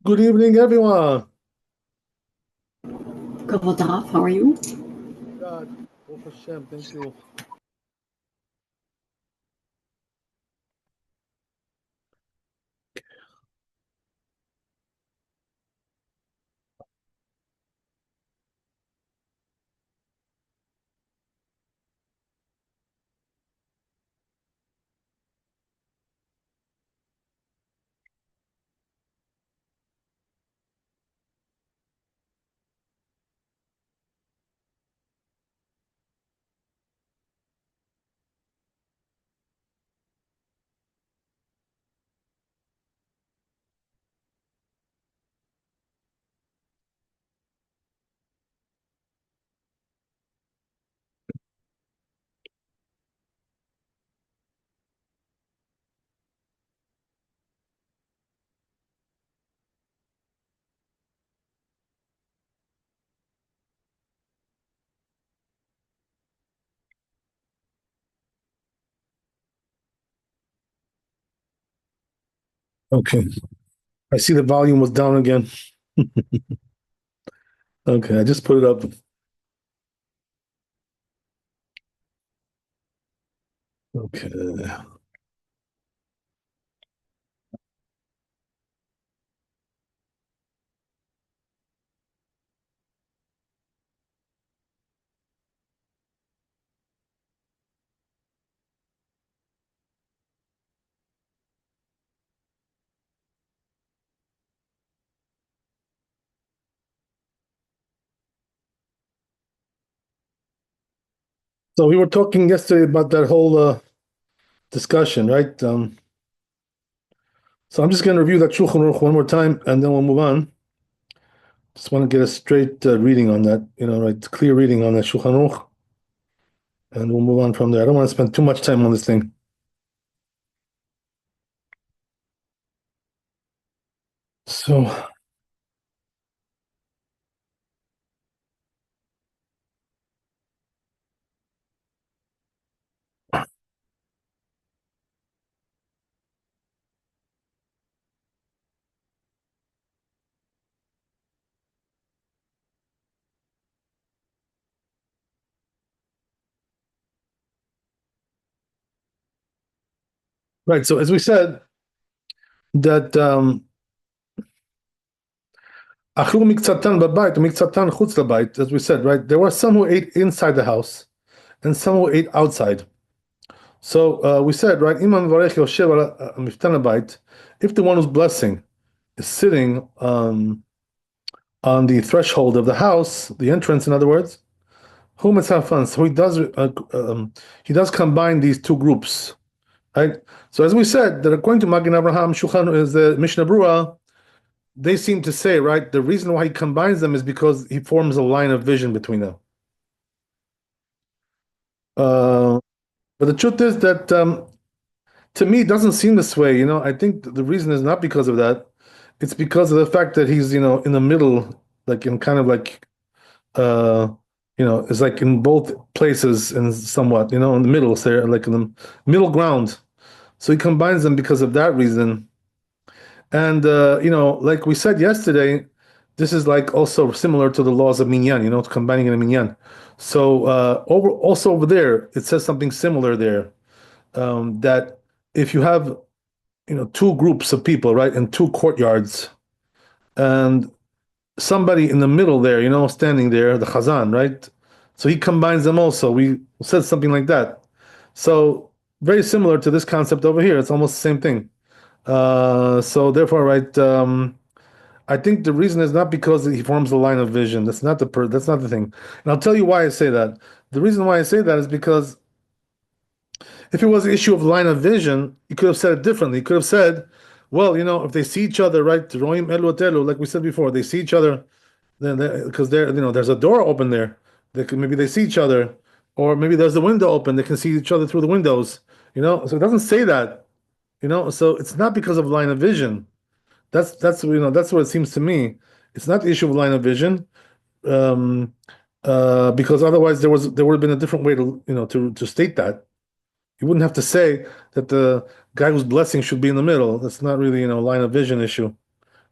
Good evening, everyone. Kavod, how are you? God, Baruch Hashem, thank you. Okay, I see the volume was down again. Okay, I just put it up. Okay. So we were talking yesterday about that whole discussion, right? So I'm just going to review that Shulchan Aruch one more time, and then we'll move on. Just want to get a straight reading on that, right? Clear reading on that Shulchan Aruch, and we'll move on from there. I don't want to spend too much time on this thing. So, right. So as we said, that Achlu miktsatan babayit, miktsatan chutz labayit, as we said, right? There were some who ate inside the house and some who ate outside. So we said, right? Imam varech Yosef miftan habayit. If the one who's blessing is sitting on the threshold of the house, the entrance, in other words, who must have fun. So he does combine these two groups, right? So as we said, that according to Magen Avraham, Shulchan is the Mishnah Brura. They seem to say, right, the reason why he combines them is because he forms a line of vision between them. Uh, but the truth is that to me, it doesn't seem this way. I think the reason is not because of that. It's because of the fact that he's, in the middle, like in kind of like, uh, it's like in both places and somewhat, in the middle, so like in the middle ground. So he combines them because of that reason. And like we said yesterday, this is like also similar to the laws of minyan, combining in a minyan. So over there, it says something similar there, that if you have two groups of people, right, in two courtyards, and somebody in the middle there, standing there, the Chazan, right? So he combines them also. We said something like that. So very similar to this concept over here. It's almost the same thing. So therefore, right, I think the reason is not because he forms a line of vision. That's not the thing. And I'll tell you why I say that. The reason why I say that is because if it was an issue of line of vision, you could have said it differently. You could have said, well, if they see each other, right, roim elu et elu, like we said before, they see each other, then because there's a door open there. Maybe they see each other, or maybe there's a window open. They can see each other through the windows. So it doesn't say that. So it's not because of line of vision. That's what it seems to me. It's not the issue of line of vision, um, because otherwise there would have been a different way to state that. You wouldn't have to say that the guy who's blessing should be in the middle. That's not really line of vision issue.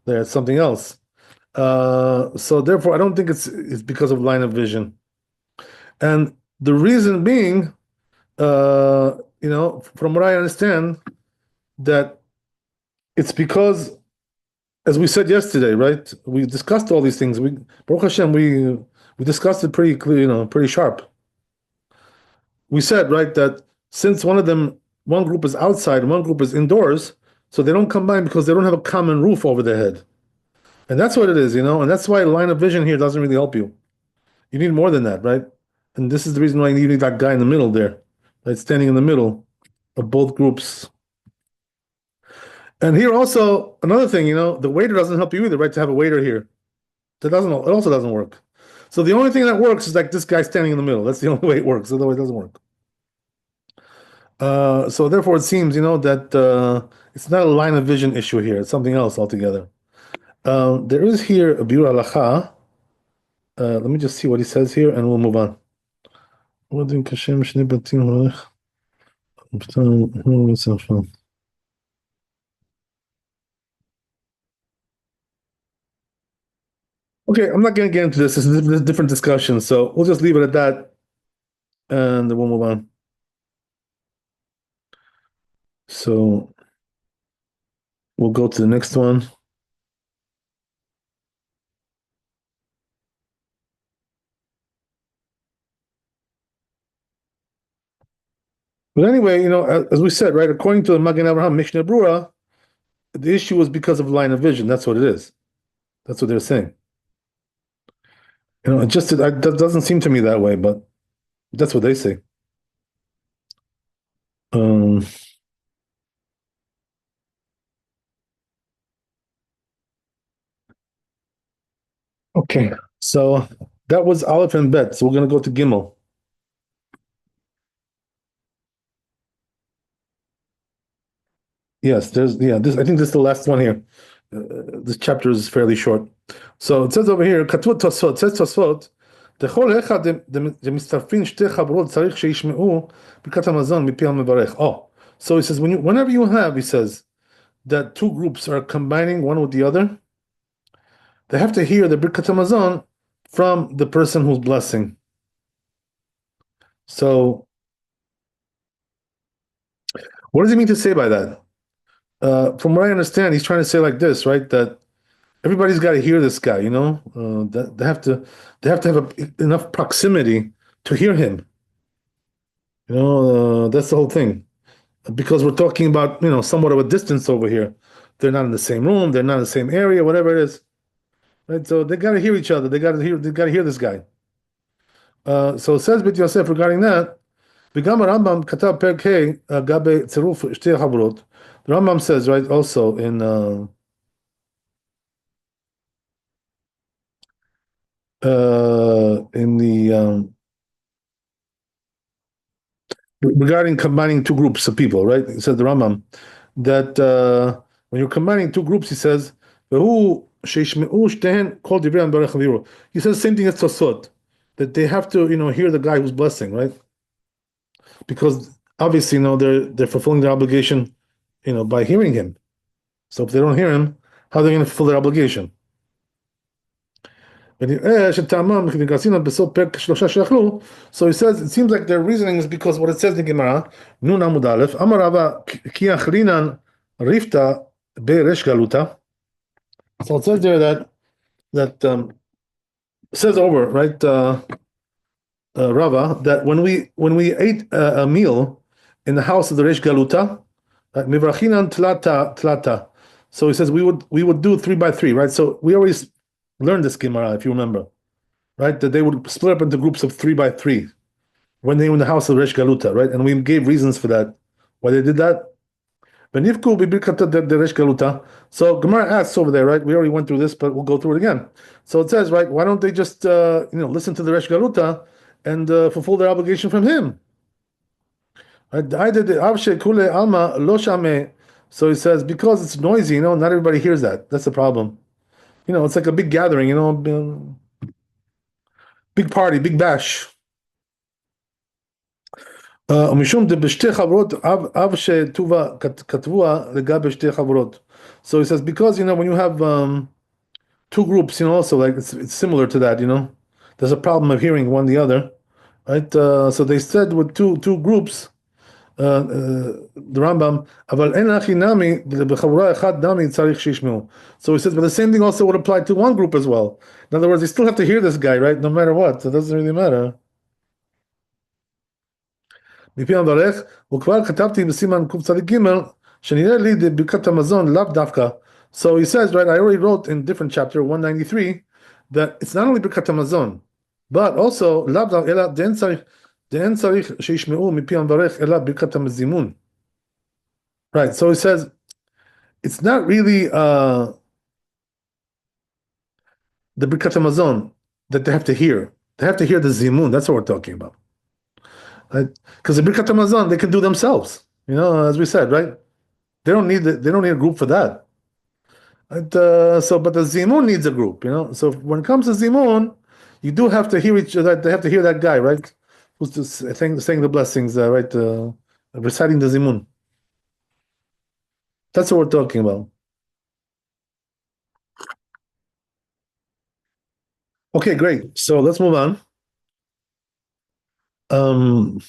There's something else. So therefore, I don't think it's because of line of vision. And the reason being, from what I understand, that it's because, as we said yesterday, right? We discussed all these things. Baruch Hashem, we discussed it pretty clear, pretty sharp. We said, right, that since one group is outside, one group is indoors, so they don't combine because they don't have a common roof over their head. And that's what it is, and that's why line of vision here doesn't really help you. You need more than that, right? And this is the reason why you need that guy in the middle there, right, standing in the middle of both groups. And here also another thing, the waiter doesn't help you either, right? To have a waiter here, it also doesn't work. So the only thing that works is like this guy standing in the middle. That's the only way it works. Otherwise, it doesn't work. So therefore, it seems, that it's not a line of vision issue here. It's something else altogether. There is here a biur halacha. Let me just see what he says here, and we'll move on. Okay, I'm not going to get into this. This is a different discussion, so we'll just leave it at that, and then we'll move on. So we'll go to the next one. But anyway, as we said, right, according to the Magen Avraham Mishnah Brura, the issue was because of line of vision. That's what it is. That's what they're saying. That doesn't seem to me that way, but that's what they say. Um, okay, so that was Aleph and Bet. So we're going to go to Gimel. Yes, this. I think this is the last one here. This chapter is fairly short. So it says over here, כתוב תוספות, it says תוספות, לכל אחד דמצטרפין שתי חברות צריך שישמעו ברכת המזון מפי המברך. Oh, so he says, whenever you have, he says, that two groups are combining one with the other, they have to hear the Birkat Hamazon from the person who's blessing. So, what does he mean to say by that? From what I understand, he's trying to say like this, right? That everybody's got to hear this guy, that they have to have enough proximity to hear him. That's the whole thing. Because we're talking about, somewhat of a distance over here. They're not in the same room, they're not in the same area, whatever it is. Right? So they got to hear each other. They got to hear this guy. So it says Bit Yosef regarding that. וגם הרמב"ם כתב פרק ה' לגבי צירוף שתי החברות. The Rambam says, right, also in the regarding combining two groups of people, right? It says the Rambam that when you're combining two groups, he says, "Who שישמעו שתיהן כל דברי המברך אבירו." He says the same thing as Tosot, that they have to, hear the guy who's blessing, right? Because obviously, they're fulfilling their obligation, by hearing him. So if they don't hear him, how are they going to fulfill their obligation? So he says it seems like their reasoning is because what it says in Gemara, Nun Amud Aleph, Amar Rava ki achrinan rifta be'resh galuta. So it says there that says over, right, Rava, that when we ate a meal in the house of the Resh Galuta, Mivrachinan tlata tlata. So he says we would do 3 by 3, right? So we always learned this Gemara, if you remember, right? That they would split up into groups of 3 by 3 when they were in the house of Resh Galuta, right? And we gave reasons for that, why they did that. Benifku bibirkata de Resh Galuta. So Gemara asks over there, right? We already went through this, but we'll go through it again. So it says, right? Why don't they just listen to the Resh Galuta and fulfill their obligation from him? So he says, because it's noisy, not everybody hears that. That's the problem. It's like a big gathering, big party, big bash. ומשום דבשתי חברות אב שטובה כתבוה לגבי שתי חברות. So he says, because, when you have two groups, also like it's similar to that, there's a problem of hearing one the other, right? So they said with two groups, the Rambam, אבל אין הכי נמי, בחבורה אחת נמי צריך שישמעו. So he says, but the same thing also would apply to one group as well. In other words, they still have to hear this guy, right? No matter what. So it doesn't really matter. מפי המברך, וכבר כתבתי בסימן קצ"ג, שנראה לי בברכת המזון לאו דווקא. So he says, right, I already wrote in different chapter 193 that it's not only ברכת המזון, but also לאו דווקא, אלא דאין צריך שישמעו מפי המברך, אלא ברכת המזימון. Right, so he says, it's not really the Birkat Hamazon that they have to hear. They have to hear the Zimun. That's what we're talking about. Right? Because the Birkat Hamazon, they can do themselves. As we said, right? They don't need a group for that. Right? But the Zimun needs a group. So when it comes to Zimun, you do have to hear each other. They have to hear that guy, right? Who's just saying the blessings, right? Reciting the Zimun. That's what we're talking about. Okay, great. So let's move on. Um,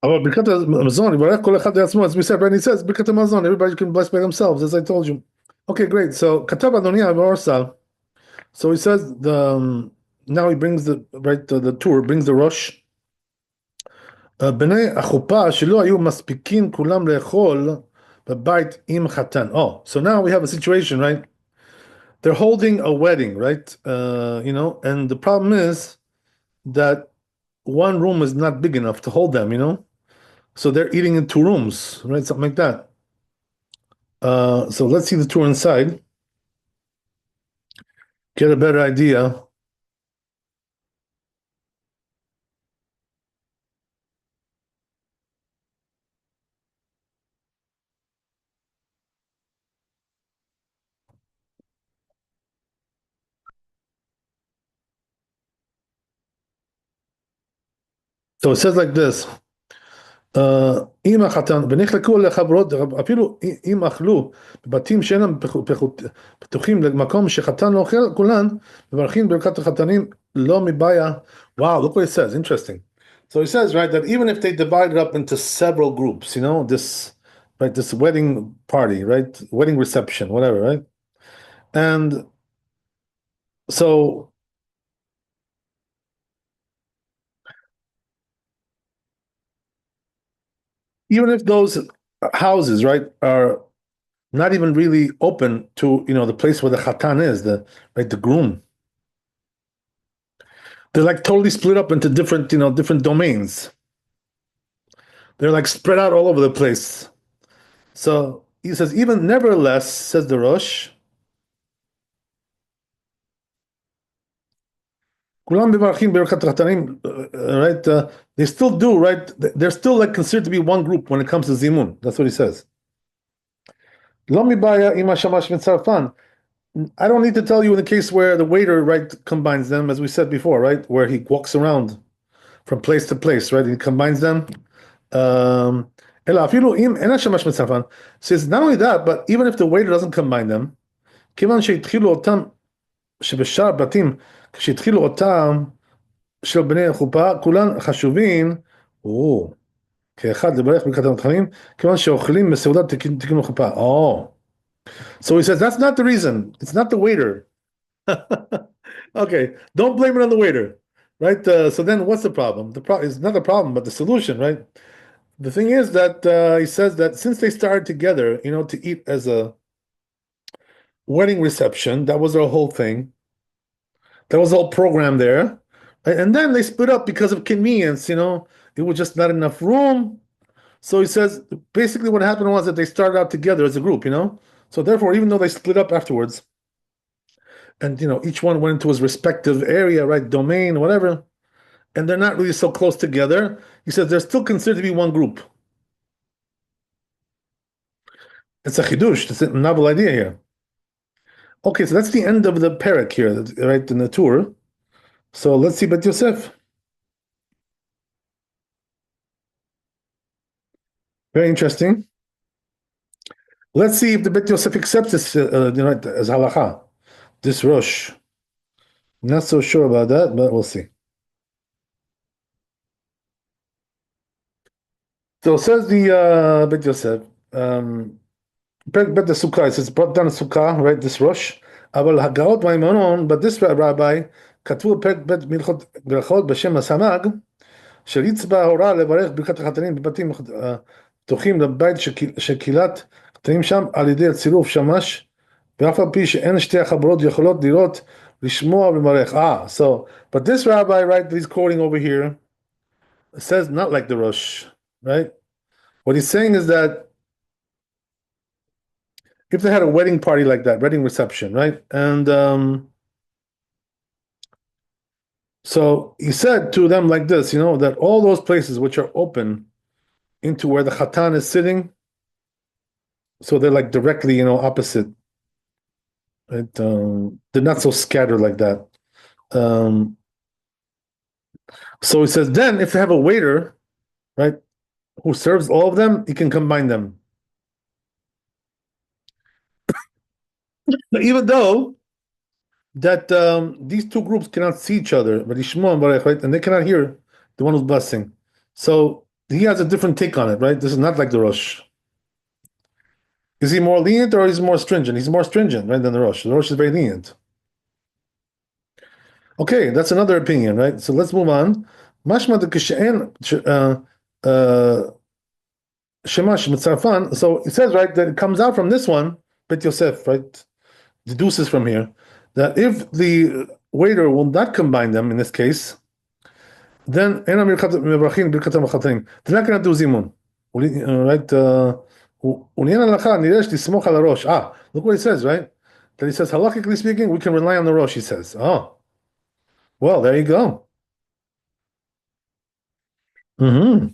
אבל ברכת המזון, יברך כל אחד לעצמו, as we said, right? He says, ברכת המזון, everybody can bless by themselves, as I told you. Okay, great. So, כתב אדוני המאורסה, so he says, now he brings the tour, brings the rush. בני החופה שלא היו מספיקים כולם לאכול בבית עם חתן. Oh, so now we have a situation, right? They're holding a wedding, right? And the problem is that one room is not big enough to hold them. So they're eating in two rooms, right? Something like that. So let's see the tour inside. Get a better idea. So it says like this. אם החתן, ונחלקו לחברות, אפילו אם אכלו בבתים שאינם פתוחים למקום שחתן לא אוכל, כולן מברכים ברכת החתנים לא מבעיה. Wow, look what it says, interesting. So he says, right, that even if they divide it up into several groups, this wedding party, right, wedding reception, whatever, right? And so even if those houses, right, are not even really open to, the place where the khatan is, the groom. They're like totally split up into different domains. They're like spread out all over the place. So he says, even nevertheless, says the Rosh, right? They still do, right? They're still like considered to be one group when it comes to Zimun. That's what he says. I don't need to tell you in the case where the waiter, right, combines them, as we said before, right? Where he walks around from place to place, right? He combines them. Says not only that, but even if the waiter doesn't combine them, שבשאר בתים, כשהתחילו אותם של בני החופה, כולן חשובים, כאחד לברך ברכת המתחמים, כיוון שאוכלים בסעודת תיקון החופה. Oh. So he says, that's not the reason. It's not the waiter. Okay, don't blame it on the waiter. Right? So then what's the problem? The problem is not the problem, but the solution, right? The thing is that he says that since they started together, to eat as a wedding reception, that was their whole thing. That was the whole program there. And then they split up because of convenience, it was just not enough room. So he says basically what happened was that they started out together as a group, So therefore, even though they split up afterwards, and each one went into his respective area, right, domain, whatever, and they're not really so close together, he says they're still considered to be one group. It's a chidush, it's a novel idea here. Okay, so that's the end of the parak here, right, in the tour. So let's see Bet Yosef. Very interesting. Let's see if the Bet Yosef accepts this, as halacha, this Rosh. Not so sure about that, but we'll see. So says the Bet Yosef, Bet the Sukkah, it says brought down a Sukkah, right? This Rosh. אבל הגאות והאמנון, but this rabbi, כתבו בפרק ב' בהלכות ברכות בשם הסמ"ג, שריצבא הורה לברך ברכת החתנים בבתים פתוחים לבית של קהילת חתנים שם על ידי הצירוף שמש, ואף על פי שאין שתי החברות יכולות לראות, לשמוע ולברך. So, but this rabbi, right, that he's quoting over here, says not like the Rosh, right? What he's saying is that if they had a wedding party like that, wedding reception, right? And so he said to them like this, that all those places which are open into where the Khatan is sitting, so they're like directly, opposite. Right? They're not so scattered like that. Um, so he says, then if they have a waiter, right, who serves all of them, he can combine them. Now, even though that these two groups cannot see each other, but Ishmael and Baruch, right, and they cannot hear the one who's blessing. So he has a different take on it, right? This is not like the Rosh. Is he more lenient or is he more stringent? He's more stringent, right, than the Rosh. The Rosh is very lenient. Okay, that's another opinion, right? So let's move on. Mashma de Kishen Shemash Mitzarfan. So it says, right, that it comes out from this one, Bet Yosef, right, deduces from here that if the waiter will not combine them in this case, then they're not going to do zimun. Right? Look what he says, right? That he says, halakhically speaking, we can rely on the Rosh, he says. Oh, well, there you go. Hmm.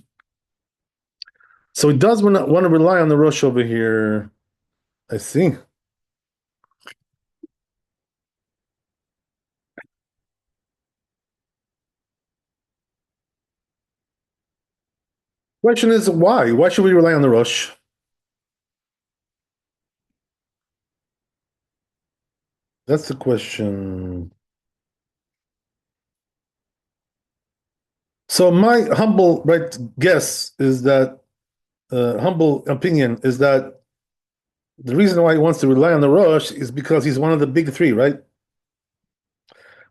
So he does want to rely on the Rosh over here. I see. Question is why? Why should we rely on the Rosh? That's the question. So my humble right guess is that humble opinion is that the reason why he wants to rely on the Rosh is because he's one of the big three, right?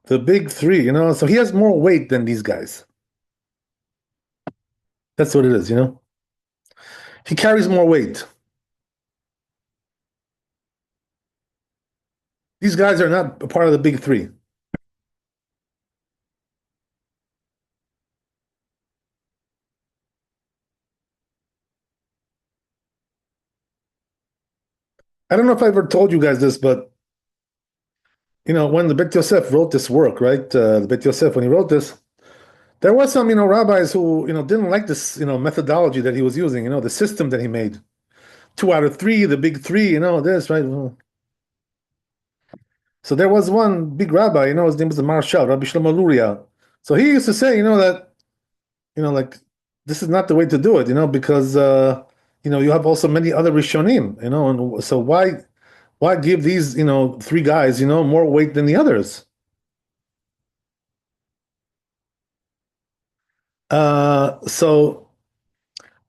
The big three, so he has more weight than these guys. That's what it is. He carries more weight. These guys are not a part of the big three. I don't know if I ever told you guys this, but when the Bet Yosef wrote this work, right? The Bet Yosef, when he wrote this, there was some, rabbis who, didn't like this, methodology that he was using, the system that he made. 2 out of 3, the big three, this, right? So there was one big rabbi, his name was the Marshal, Rabbi Shlomo Luria. So he used to say, that, like this is not the way to do it, because you have also many other Rishonim, and so why give these, three guys, more weight than the others? So,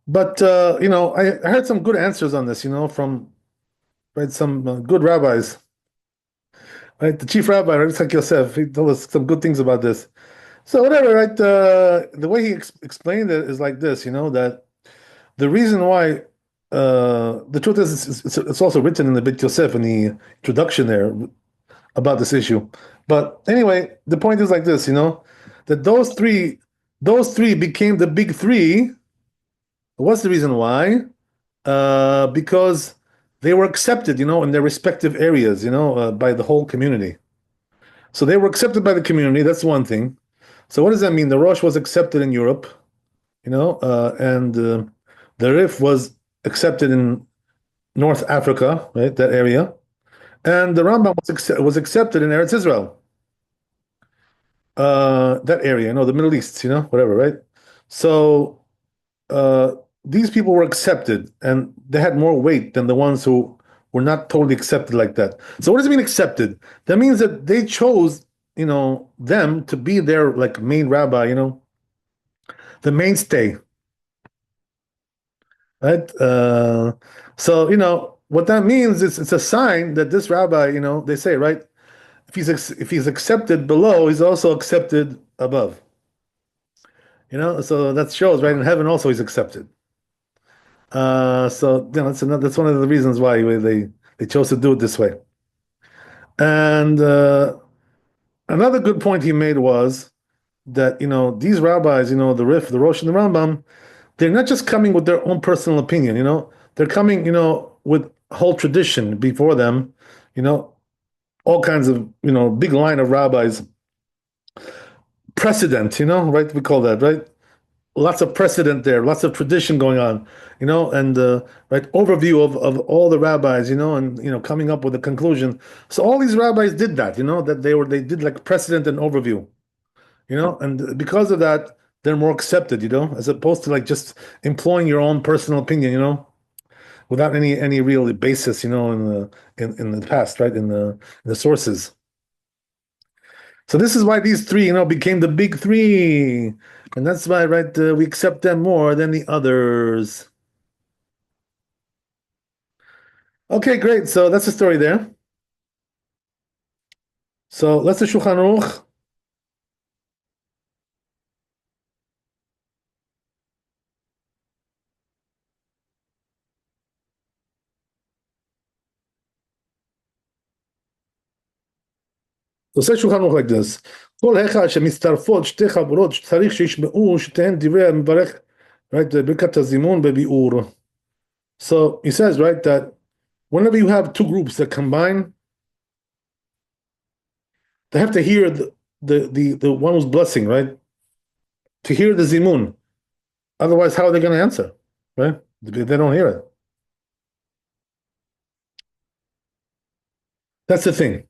but I heard some good answers on this, from right some good rabbis. Right, the chief rabbi, Rabbi Yitzchak Yosef, he told us some good things about this. So whatever, right? The way he explained it is like this, that the reason why the truth is it's also written in the Beit Yosef in the introduction there about this issue. But anyway, the point is like this, that those three became the big three. What's the reason why? Because they were accepted, in their respective areas, by the whole community. So they were accepted by the community. That's one thing. So what does that mean? The Rosh was accepted in Europe, and the Rif was accepted in North Africa, right? That area. and the Rambam was accepted in Eretz Israel, that area, the Middle East, whatever, right? So uh, these people were accepted, and they had more weight than the ones who were not totally accepted like that. So what does it mean accepted? That means that they chose, them to be their like main rabbi, the mainstay, right? So what that means is it's a sign that this rabbi, they say, right? If he's accepted below, he's also accepted above. So that shows right in heaven also he's accepted. So that's one of the reasons why they chose to do it this way. And another good point he made was that these rabbis, the Rif, the Rosh, and the Rambam, they're not just coming with their own personal opinion. They're coming, with whole tradition before them. You know, all kinds of big line of rabbis, precedent. Right? We call that right. Lots of precedent there, lots of tradition going on, and right overview of all the rabbis, and coming up with a conclusion. So all these rabbis did that, that they did like precedent and overview, and because of that, they're more accepted, as opposed to like just employing your own personal opinion, without any real basis, in the past, right, in the sources. So this is why these three, became the big three, and that's why, right, we accept them more than the others. Okay, great. So that's the story there. So let's do Shulchan Aruch. So say Shulchan Aruch like this. כל היכא שמצטרפות שתי חבורות שצריך שישמעו שתיהן דברי המברך, right, ברכת הזימון בביאור. So he says, right, that whenever you have two groups that combine, they have to hear the one who's blessing, right? To hear the zimun. Otherwise, how are they going to answer, right? They don't hear it. That's the thing.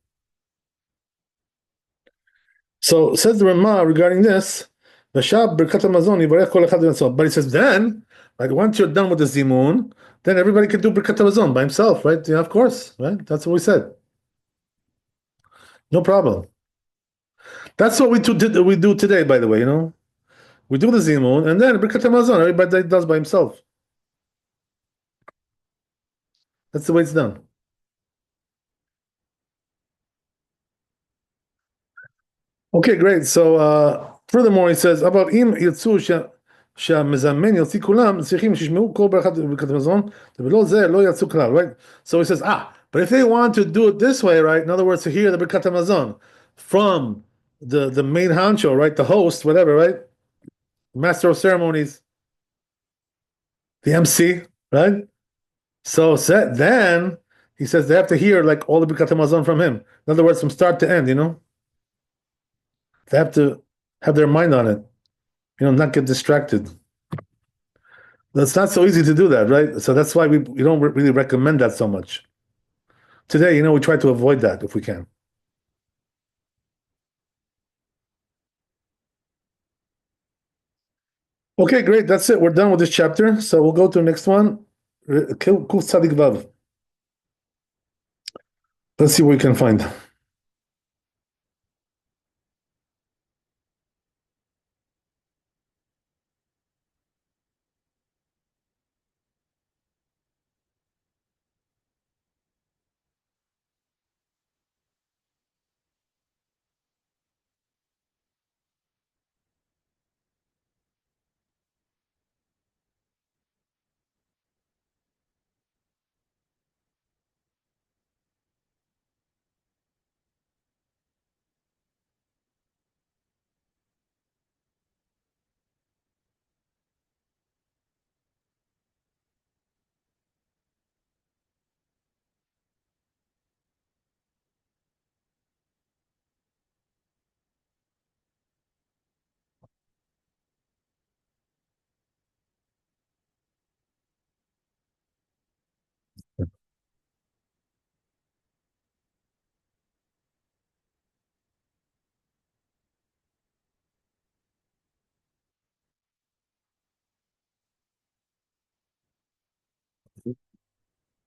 So says the Ramah regarding this, V'shab Birkat Hamazon yivarech kol echad b'nafso. But he says then, like once you're done with the zimun, then everybody can do Birkat Hamazon by himself, right? Yeah, of course, right? That's what we said. No problem. That's what we do today, by the way. We do the zimun and then Birkat Hamazon. Everybody does by himself. That's the way it's done. Okay, great. So furthermore, he says, אבל אם ירצו שהמזמן יוציא כולם, צריכים שישמעו כל ברכת ברכת המזון, ולא זה לא יצאו כלל, right? So he says, but if they want to do it this way, right? In other words, to hear the Birkat Hamazon from the main honcho, right? The host, whatever, right? Master of ceremonies, the MC, right? So then he says they have to hear like all the Birkat Hamazon from him. In other words, from start to end, they have to have their mind on it, not get distracted. It's not so easy to do that, right? So that's why we don't really recommend that so much. Today, we try to avoid that if we can. Okay, great. That's it. We're done with this chapter. So we'll go to the next one. Kuf Tzadik Vav. Let's see what we can find.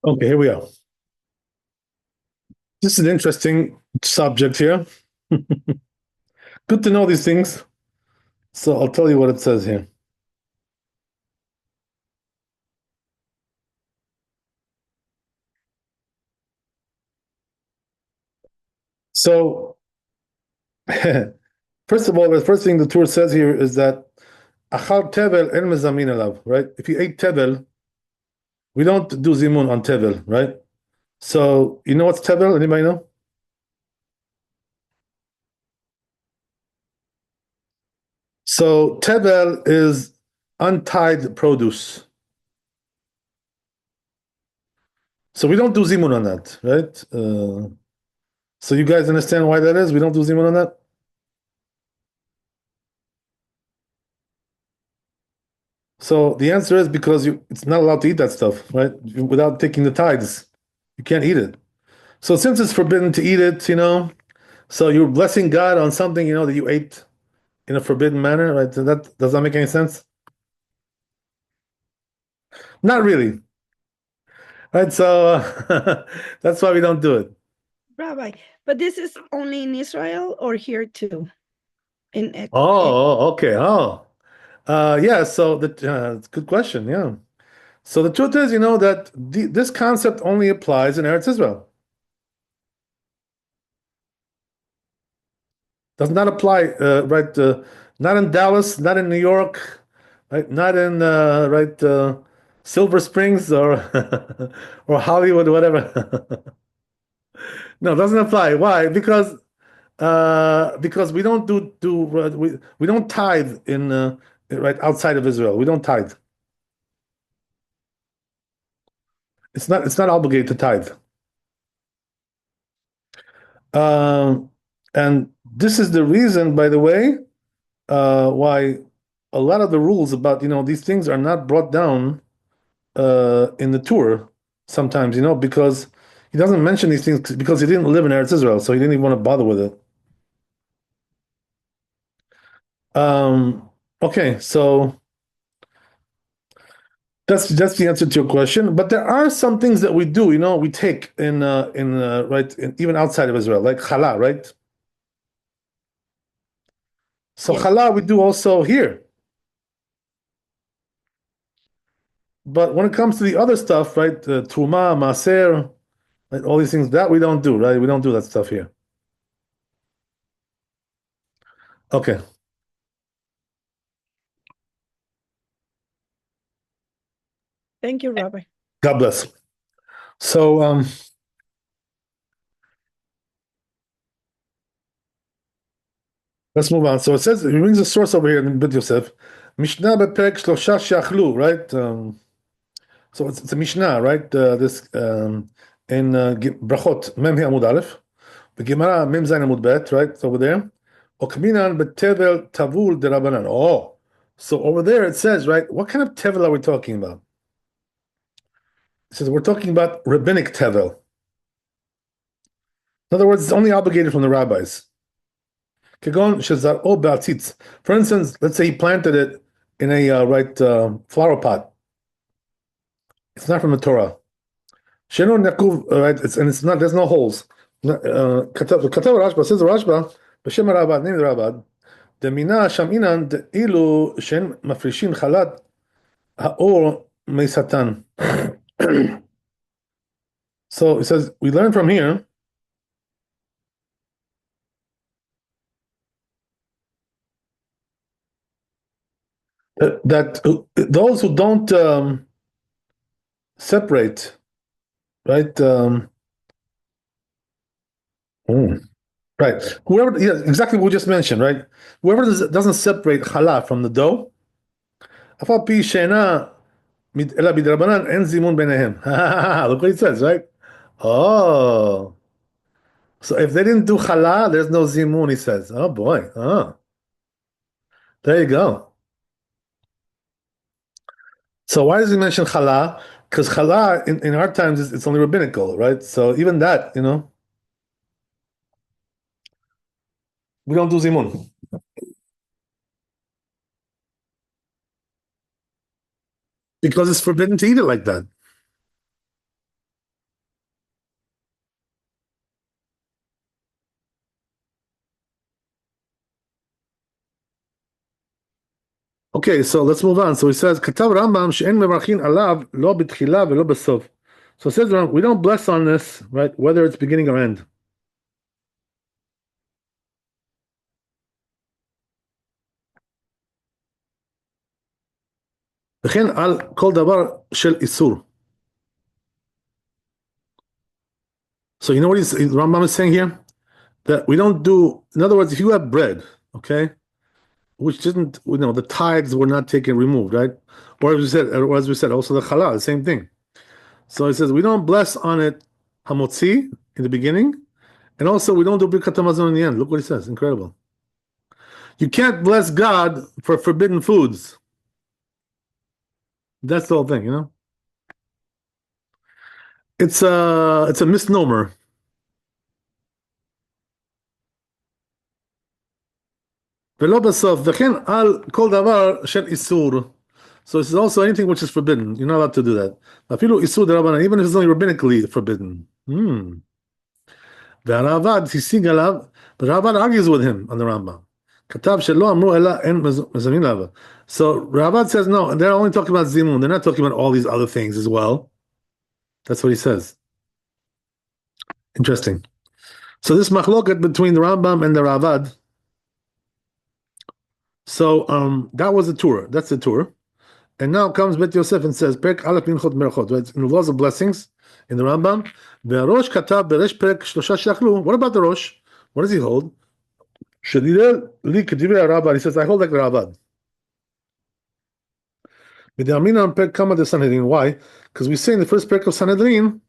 Okay, here we are. This is an interesting subject here. Good to know these things. So I'll tell you what it says here. So, first of all, the first thing the Torah says here is that achar tevel en mezamin alav, right? If you ate tevel, we don't do zimun on tevel, right? So, you know what's tevel? Anybody know? So, tevel is untied produce. So we don't do zimun on that, right? So you guys understand why that is? We don't do zimun on that? So the answer is because it's not allowed to eat that stuff, right? Without taking the tithes. You can't eat it. So since it's forbidden to eat it, so you're blessing God on something, that you ate in a forbidden manner, right? So that does that make any sense? Not really, right? So that's why we don't do it. Rabbi, but this is only in Israel or here too? Okay. Yeah. So it's a good question. Yeah. So the truth is, that this concept only applies in Eretz Israel. Does not apply, right? Not in Dallas, not in New York, right? Not in right Silver Springs or or Hollywood, whatever. No, it doesn't apply. Why? Because we don't we don't tithe in right outside of Israel. We don't tithe. It's not obligated to tithe. Um, and this is the reason, by the way, why a lot of the rules about these things are not brought down in the tour sometimes, because he doesn't mention these things because he didn't live in Eretz Israel, so he didn't even want to bother with it. Okay, so that's the answer to your question. But there are some things that we do, we take even outside of Israel, like challah, right? So Yes. challah we do also here. But when it comes to the other stuff, right, truma, maser, right, all these things that we don't do, right? We don't do that stuff here. Okay, Thank you, Rabbi. God bless. So let's move on. So it says he brings a source over here in Bid Yosef, Mishnah beperek shlosha sheachlu, right? So it's a Mishnah, right? This in Brachot Mem He Amud Aleph, the Gemara Mem Zayin Amud Bet, right? It's over there. Okminan betevel tavul derabanan. Oh, so over there it says, right? What kind of tevel are we talking about? It says we're talking about rabbinic tevel. In other words, it's only obligated from the rabbis. Kegon shezar o ba'atzitz. For instance, let's say he planted it in a flower pot. It's not from the Torah. Sheno nakuv, right? It's not. There's no holes. Katav Rashba says the Rashba b'shem Rabad, name the Rabad. Demina sham inan ilu shen mafrishin chalat haor meisatan. So it says we learn from here that those who don't separate, right? Hmm. Right. Whoever, yeah, exactly what we just mentioned, right? Whoever doesn't separate challah from the dough, אף על פי שאינה אלא בדרבנן אין זימון ביניהם. Look what it says, right? Oh, so if they didn't do challah, there's no zimun, he says. Oh boy. Oh, there you go. So why does he mention challah? Because challah in our times it's only rabbinical, right? So even that, we don't do zimun because it's forbidden to eat it like that. Okay, so let's move on. So he says, "Katav Rambam she'en mevarchin alav lo b'tchila velo b'sof." So it says we don't bless on this, right? Whether it's beginning or end. וכן על כל דבר של איסור. So you know what Rambam is saying here? That we don't do, in other words, if you have bread, okay, which didn't, the tithes were not taken, removed, right? Or as we said, also the challah, the same thing. So it says we don't bless on it hamotzi in the beginning, and also we don't do birkat hamazon in the end. Look what he says, incredible. You can't bless God for forbidden foods. That's the whole thing, It's a misnomer. ולא בסוף, וכן על כל דבר של איסור. So this is also anything which is forbidden. You're not allowed to do that. אפילו איסור דרבנן, even if it's only rabbinically forbidden. והרעב"ד השיג עליו, but Ravad argues with him on the Rambam. כתב שלא אמרו אלא אין מזמין לעבוד. So Ravad says no, they're only talking about zimun. They're not talking about all these other things as well. That's what he says. Interesting. So this machloket between the Rambam and the Ravad. So that was the tour. That's the tour. And now comes Bet Yosef and says, Perek Aleph Minchot Merachot, right? In the laws of blessings in the Rambam. Ve'arosh katav beresh perek shlosha shachlu. What about the Rosh? What does he hold? Shadidel li kedivei Rabbi. He says, I hold like the Rabbi. V'de'amina on perek kama de Sanhedrin. Why? Because we say in the first perek of Sanhedrin,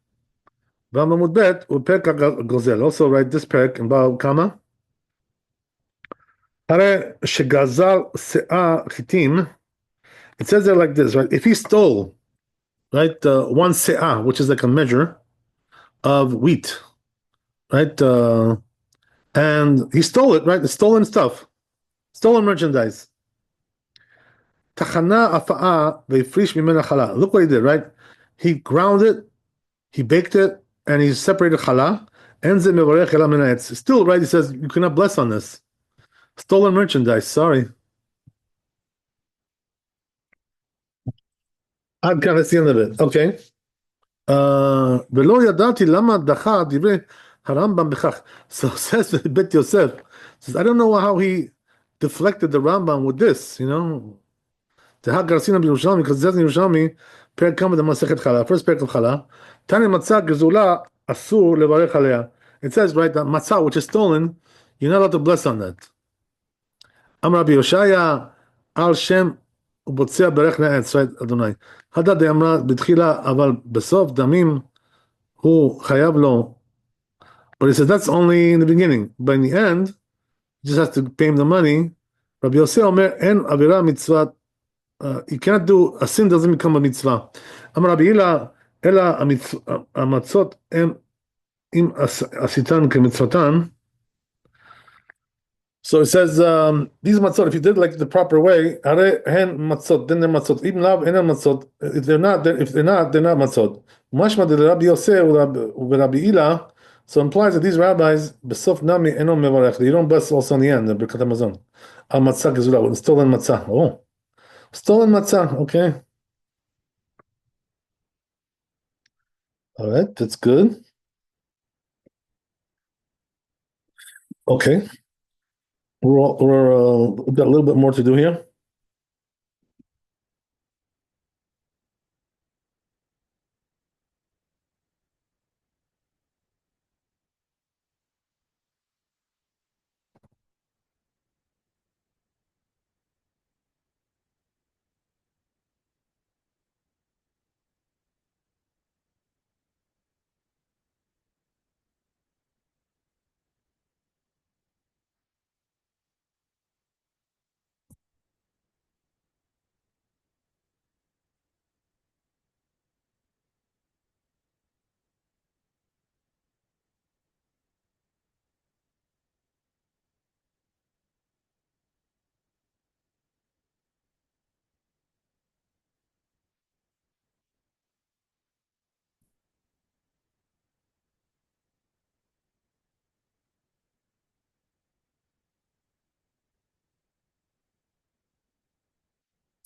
V'amamud bet, u'perek gozel. Also, right, this perek in Baal Kama. Hare shegazal se'ah chitim. It says there like this, right? If he stole, right, one se'ah, which is like a measure of wheat, right, and he stole it, right? The stolen stuff, stolen merchandise. Tachana afa'a ve'frish mimena chala. Look what he did, right? He ground it, he baked it, and he separated chala. Enze mevarech ela min ha'etz. Still, right? He says you cannot bless on this stolen merchandise. Sorry. I'd kind of see end of it. Okay. ולא ידעתי למה דחה דברי הרמב"ם בכך. So says Bet Yosef, says, I don't know how he deflected the Rambam with this, דהה גרסינא בירושלמי, because it says in ירושלמי, פרק כמה דמסכת חלה, first פרק of חלה, תניא מצה גזולה, אסור לברך עליה. It says, right, that matzah, which is stolen, you're not allowed to bless on that. אמר רבי יושעיה, על שם ובוצע ברך נעץ, right, אדוני. הדא דאמרה בתחילה, אבל בסוף דמים who chayav lo. But he says that's only in the beginning. But in the end, he just has to pay him the money. Rabbi Yosef Omer en avira mitzvah. You cannot do a sin doesn't become a mitzvah. Amar Rabbi Ila ela amatzot em im asitan kemitzvatan. So it says these matzot, if you did like the proper way, are hen matzot, then they're matzot. Even lav ena matzot. If they're not, they're not matzot. Mashma de Rabbi Yosef Rabbi Ila. So implies that these rabbis besof nami eno mevarech. You don't bless also in the end the Birkat Hamazon. Al matzah gezula with stolen matzah. Oh, stolen matzah. Okay, all right, that's good. Okay, we've got a little bit more to do here.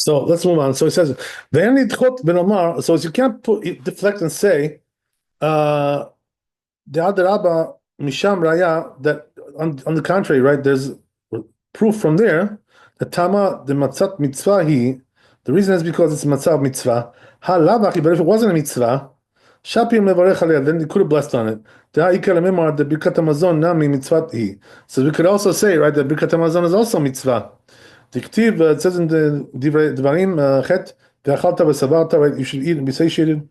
So let's move on. So it says, "Ve'en lidchot ben omar." So you can't deflect and say, uh, the Adarabba Misham Raya, that on the contrary, right? There's proof from there that Tama the Matzat Mitzvah he. The reason is because it's Matzah Mitzvah. Ha Lavachi, but if it wasn't a mitzvah, Shapim Levarech Aliyah, then you could have blessed on it. The Ikar Memar the Birkat Hamazon Nami Mitzvat he. So we could also say, right, that Birkat Hamazon is also mitzvah. Diktiv, it says in the Dvarim Chet, Ve'achalta ve'savarta, right? You should eat and be satiated.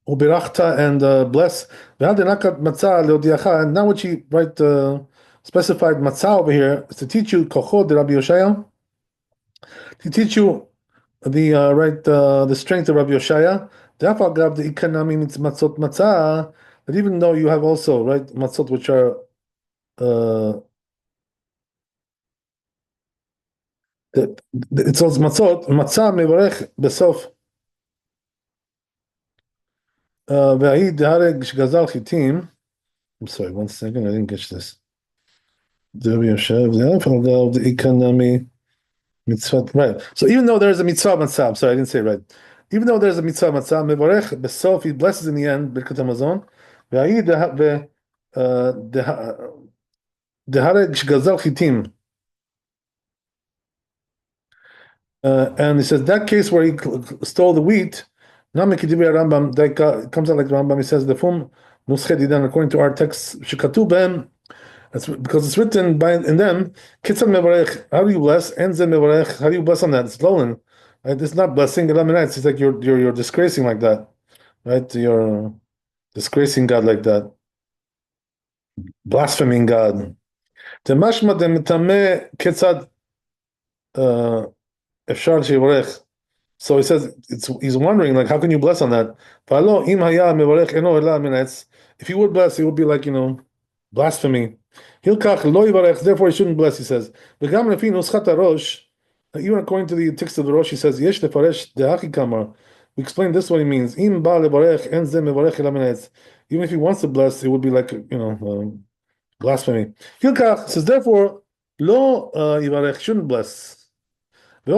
Ubirachta and bless. And now what she specified matzah over here is to teach you kochod de Rabbi Yoshaya, to teach you the strength of Rabbi Yoshaya. Therefore, gav the ikanami matzot matzah. That even though you have also right matzot which are it's also matzah mevarech besof ve'ahid hareg shgazal chitim. I'm sorry, one second, I didn't catch this. The economy mitzvah, right? So even though there's a mitzvah matzah, sorry, I didn't say it right. Even though there's a mitzvah matzah, mevorech besof, he blesses in the end Birkat Hamazon. Ve'ayid dehareg shgazal chitim, and he says that case where he stole the wheat. Namekidibri Rambam, that comes out like Rambam. He says the fum nusched idan, according to our text shekatu ben. That's because it's written by in them. Kitzan mevarech. How do you bless? Enzen mevarech. How do you bless on that? It's stolen. Right? It's not blessing. It's like you're disgracing like that, right? You're disgracing God like that, blaspheming God. Temashma demitame kitzad efshar shevarech. So he says he's wondering like how can you bless on that? If he would bless, it would be like blasphemy. Hilkach lo yivarech, therefore he shouldn't bless. He says, "V'gam lefi nuschat harosh." Even according to the text of the Rosh, he says, "Yesh lefaresh dehachi kamar." We explain this what he means. Im ba levarech en ze mevarech el hametz. Even if he wants to bless, it would be like blasphemy. Hilkach says, therefore, lo yivarech, shouldn't bless. The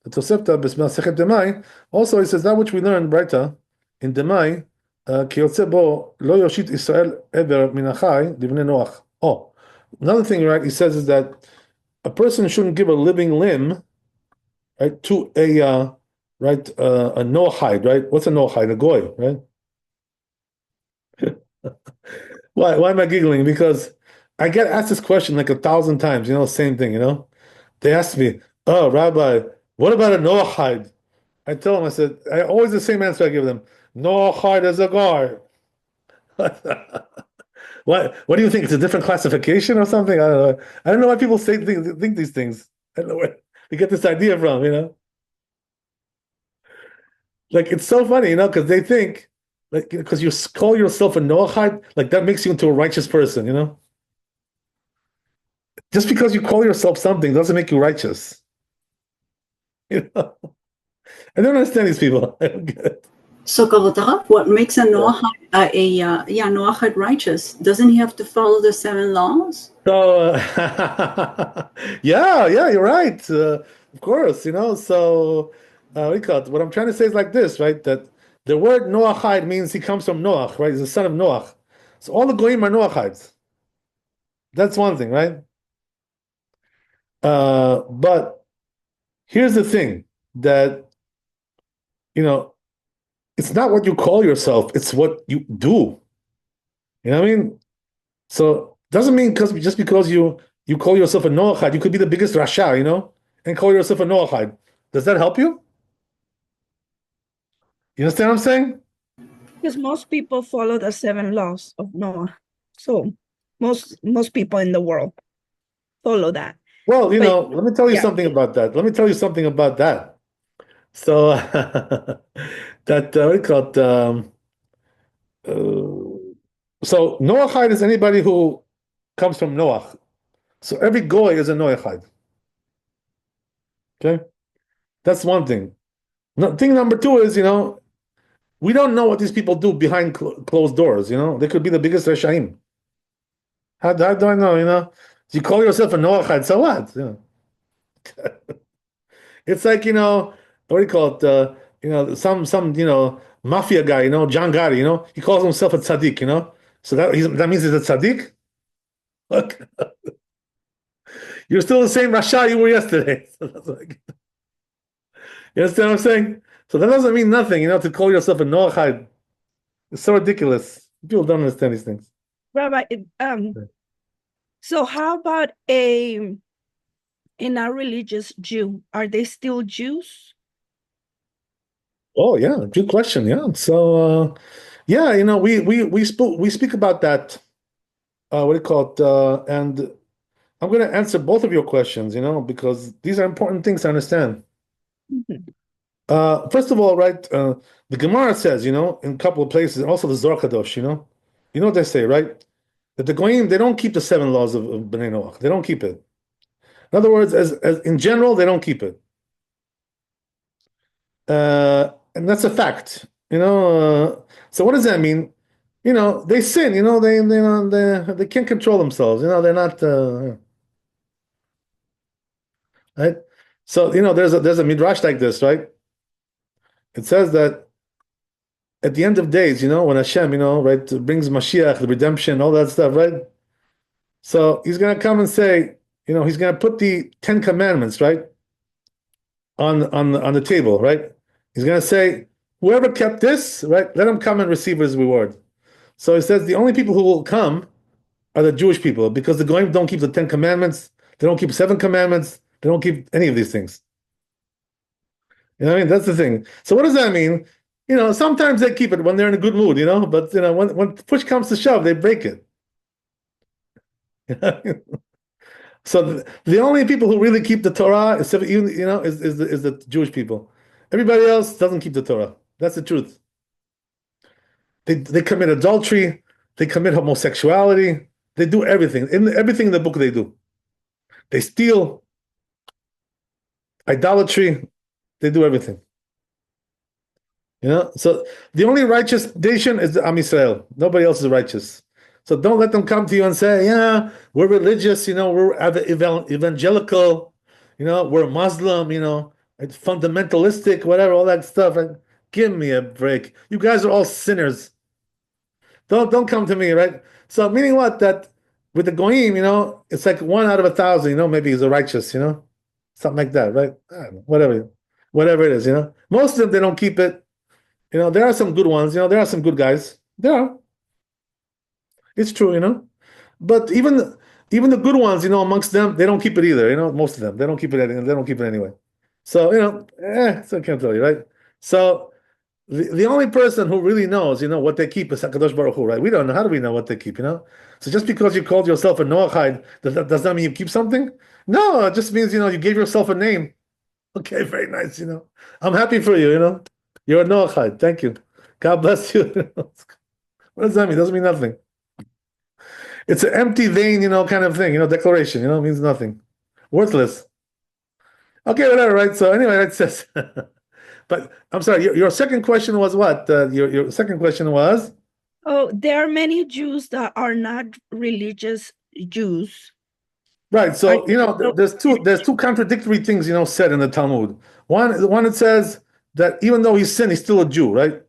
Tosefta b'Masechet Demai. Also, he says that which we learned Braita in Demai. Ki yotze bo lo yoshit Israel ever min achai livnei Noach. Oh, another thing, right? He says is that a person shouldn't give a living limb, right, to a Noahide, right? What's a Noahide? A goy, right? Why am I giggling? Because I get asked this question like 1,000 times. Same thing. They ask me, "Oh, Rabbi, what about a Noahide?" I tell them, I said, I always the same answer I give them. Noahide is a guy. What do you think? It's a different classification or something? I don't know. I don't know why people think these things. I don't know where they get this idea from. Like it's so funny, because they think like because you call yourself a Noahide, like that makes you into a righteous person. Just because you call yourself something doesn't make you righteous. You know? I don't understand these people. I don't get it. So, Kavod, what makes a Noahide righteous? Doesn't he have to follow the 7 laws? So, yeah, you're right. Of course, So, what I'm trying to say is like this, right? That the word Noachide means he comes from Noach, right? He's the son of Noach. So all the goyim are Noachides. That's one thing, right? But here's the thing that it's not what you call yourself, it's what you do. You know what I mean? So doesn't mean just because you call yourself a Noachide, you could be the biggest Rasha, and call yourself a Noachide. Does that help you? You understand what I'm saying? Because most people follow the 7 laws of Noah. So most people in the world follow that. Well, let me tell you something about that. So that we call it. So Noachide is anybody who comes from Noach. So every goy is a Noachide. Okay, that's one thing. Thing number 2 is we don't know what these people do behind closed doors. They could be the biggest Reshaim. How do I know? You call yourself a Noachide, so what? It's like, what do you call it? Some mafia guy, John Gotti, he calls himself a tzaddik, So that means he's a tzaddik? Look, you're still the same Rasha you were yesterday. So that's like, you understand what I'm saying? So that doesn't mean nothing, to call yourself a Noachide. It's so ridiculous. People don't understand these things. Rabbi, so how about a religious Jew? Are they still Jews? Oh yeah, good question. Yeah. So yeah, we speak about that. What do you call it? And I'm going to answer both of your questions, because these are important things to understand. Mhm. First of all, right, the Gemara says, in a couple of places, and also the Zohar Kadosh, you know what they say, right? That the Goyim, they don't keep the 7 laws of Bnei Noach. They don't keep it. In other words, as in general, they don't keep it. And that's a fact, So what does that mean? They sin, they can't control themselves, they're not right. So there's a midrash like this, right? It says that at the end of days, when Hashem, right, brings Mashiach, the redemption, all that stuff, right? So he's gonna come and say, he's gonna put the 10 commandments, right, on the table, right? He's gonna say, whoever kept this, right, let him come and receive his reward. So he says the only people who will come are the Jewish people, because the Goyim don't keep the 10 commandments, they don't keep 7 commandments, they don't keep any of these things. You know what I mean? That's the thing. So what does that mean? Sometimes they keep it when they're in a good mood, but when push comes to shove, they break it. So the only people who really keep the Torah is the Jewish people. Everybody else doesn't keep the Torah. That's the truth. They commit adultery, they commit homosexuality, they do everything. Everything in the book they do. They steal, idolatry, they do everything. So the only righteous nation is the Am Yisrael. Nobody else is righteous. So don't let them come to you and say, yeah, we're religious, we're evangelical, we're Muslim, it's fundamentalistic, whatever, all that stuff. Give me a break. You guys are all sinners. Don't come to me, right? So meaning what? That with the Goyim, it's like 1 out of 1,000, maybe he's a righteous, something like that, right? Whatever it is, Most of them, they don't keep it. There are some good ones, there are some good guys. There are. It's true, But even the good ones, amongst them, they don't keep it either, most of them. They don't keep it anyway. So, so I can't tell you, right? So the only person who really knows, what they keep is HaKadosh Baruch Hu, right? We don't know. How do we know what they keep, So just because you called yourself a Noachide, does that mean you keep something? No, it just means, you gave yourself a name. Okay, very nice, I'm happy for you, You're a Noachide. Thank you. God bless you. What does that mean? It doesn't mean nothing. It's an empty, vain, kind of thing, declaration, it means nothing. Worthless. Okay, whatever, right? So anyway, that says, but I'm sorry, your second question was what? Your second question was? Oh, there are many Jews that are not religious Jews. Right. So, there's two contradictory things, said in the Talmud. One it says that even though he sinned, he's still a Jew, right?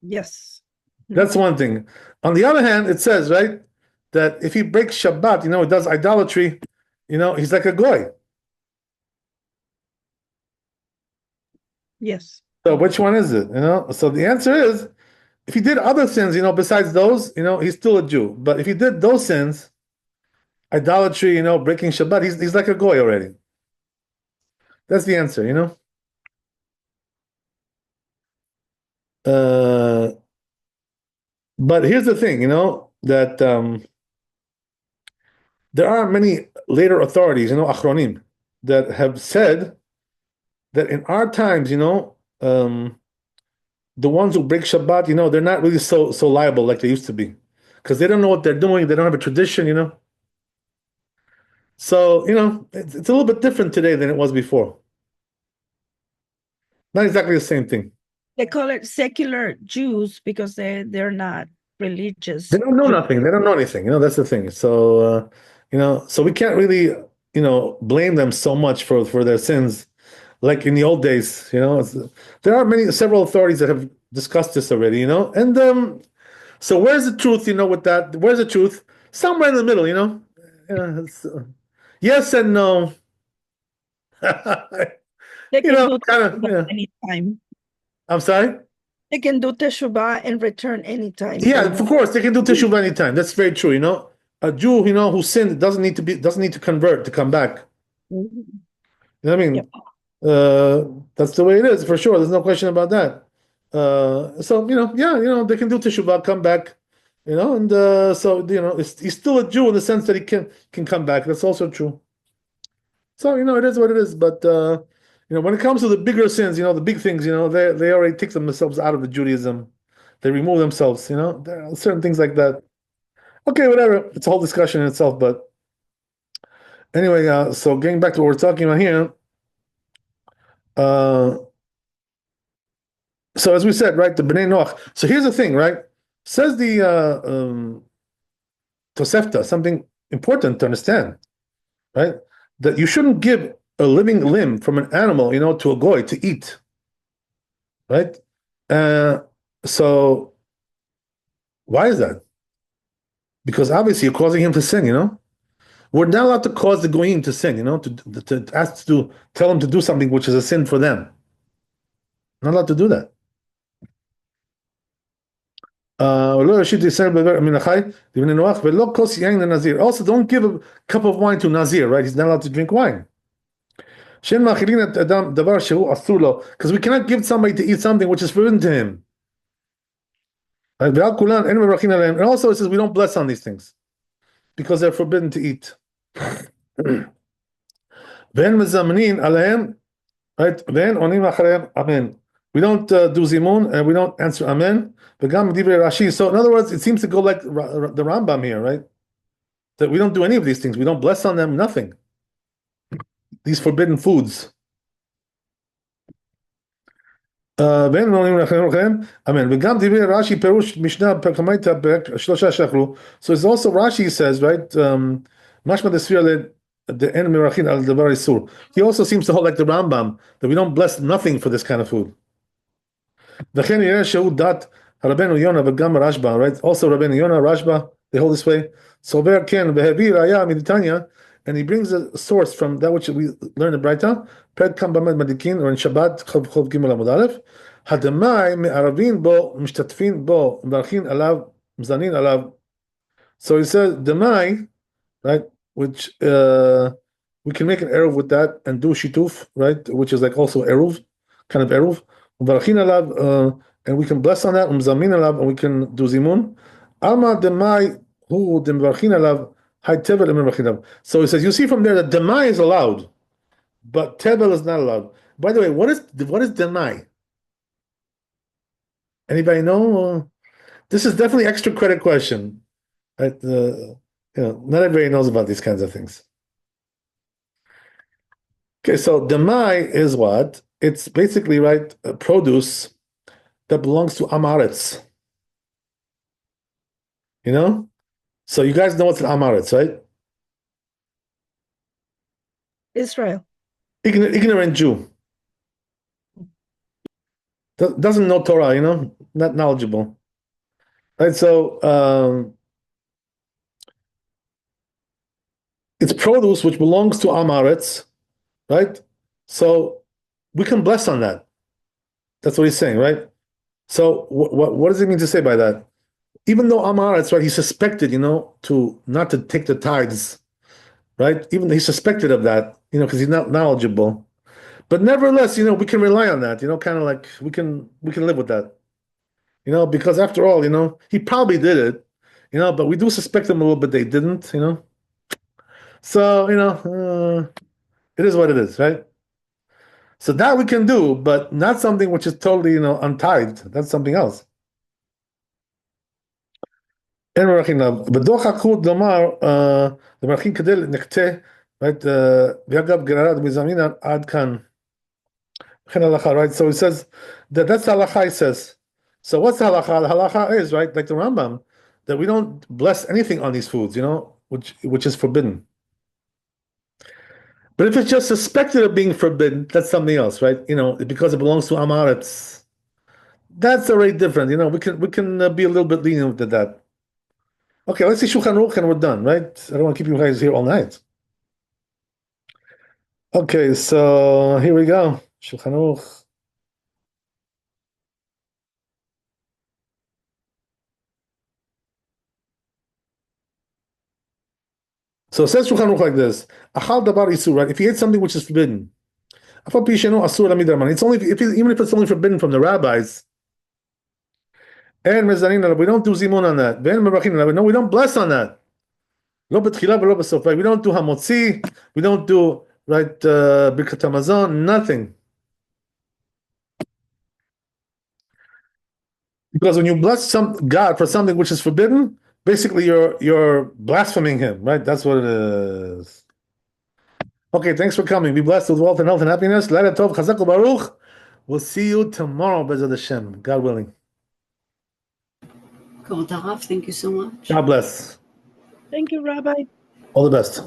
Yes. That's one thing. On the other hand, it says, right, that if he breaks Shabbat, he does idolatry, he's like a goy. Yes. So which one is it? So the answer is, if he did other sins, besides those, he's still a Jew. But if he did those sins, idolatry, breaking Shabbat, he's like a goy already. That's the answer, But here's the thing, that there are many later authorities, Achronim, that have said that in our times, the ones who break Shabbat, they're not really so liable like they used to be, because they don't know what they're doing. They don't have a tradition, So, it's a little bit different today than it was before. Not exactly the same thing. They call it secular Jews because they're not religious. They don't know nothing. They don't know anything. That's the thing. So, so we can't really blame them so much for their sins, like in the old days. There are several authorities that have discussed this already. And so where's the truth? With that, where's the truth? Somewhere in the middle. Yes and no. They can do Kind of. teshuvah Yeah. anytime. I'm sorry. They can do teshuvah and return anytime. Yeah, of course they can do teshuvah anytime. That's very true. A Jew, who sinned doesn't need to convert to come back. Mhm. You know what I mean? Yep. That's the way it is for sure. There's no question about that. So they can do teshuvah, come back. And so he's still a Jew in the sense that he can come back. That's also true. So it is what it is. But when it comes to the bigger sins, the big things, they already take themselves out of the Judaism. They remove themselves. There are certain things like that. Okay, whatever. It's a whole discussion in itself. But anyway, so getting back to what we're talking about here. So as we said, right, the Bnei Noach. So here's the thing, right? Says the Tosefta, something important to understand, right? That you shouldn't give a living limb from an animal, to a goy to eat, right? So why is that? Because obviously you're causing him to sin, We're not allowed to cause the goyim to sin, to ask to tell them to do something which is a sin for them. Not allowed to do that. Also, don't give a cup of wine to Nazir, right? He's not allowed to drink wine. Because we cannot give somebody to eat something which is forbidden to him. And also it says we don't bless on these things because they're forbidden to eat. Right? Amen. We don't do zimun and we don't answer amen. So in other words, it seems to go like the Rambam here, right? That we don't do any of these things. We don't bless on them, nothing. These forbidden foods. Amen. So it's also Rashi says, right? He also seems to hold like the Rambam that we don't bless nothing for this kind of food. Right? Also Rabbeinu Yonah, Rashba, they hold this way. So and he brings a source from that which we learned in Braita, Ped Kam Bamed Madikin, or in Shabbat, Chov Gimel Amud Aleph, Hadamai me'aravin bo, mishtatfin bo, mbarchin alav, mzanin alav. So he says, Demai, right, which we can make an eruv with that and do shituf, right, which is like also eruv, kind of eruv. Mbarchin alav, and we can bless on that, mzamin alav, and we can do zimun. Alma demai hu dembarchin alav. So he says, you see from there that demai is allowed, but tebel is not allowed. By the way, what is demai? Anybody know? This is definitely extra credit question. Right? Not everybody knows about these kinds of things. Okay, so demai is what? It's basically produce that belongs to Amaretz. So you guys know what's an Amaretz, right? Israel. Ignorant Jew. Doesn't know Torah, not knowledgeable. Right, so it's produce which belongs to Amaretz, right? So we can bless on that. That's what he's saying, right? So what does it mean to say by that? Even though Amaretz, right, he's suspected, to not to take the tithes, right? Even though he's suspected of that, because he's not knowledgeable. But nevertheless, we can rely on that, kind of like we can live with that. Because after all, he probably did it, but we do suspect him a little bit they didn't, So, it is what it is, right? So that we can do, but not something which is totally, untithed. That's something else. Right? Right? So it says that's the halacha, he says. So what's the halacha? The halacha is, right, like the Rambam, that we don't bless anything on these foods, which is forbidden. But if it's just suspected of being forbidden, that's something else, right? Because it belongs to Amaretz. That's already different. We can be a little bit lenient with that. Okay, let's see Shulchan Aruch and we're done, right? I don't want to keep you guys here all night. Okay, so here we go. Shulchan Aruch. So it says Shulchan Aruch like this: Achal dabar isur, right? If he ate something which is forbidden, it's only even if it's only forbidden from the rabbis. And we don't do zimun on that. No, we don't bless on that. Right? We don't do hamotzi. We don't do birkat hamazon. Nothing. Because when you bless God for something which is forbidden, basically you're blaspheming Him. Right? That's what it is. Okay, thanks for coming. Be blessed with wealth and health and happiness. Laila tov, chazak u'baruch. We'll see you tomorrow, B'ezrat Hashem, God willing. Thank you so much. God bless. Thank you, Rabbi. All the best.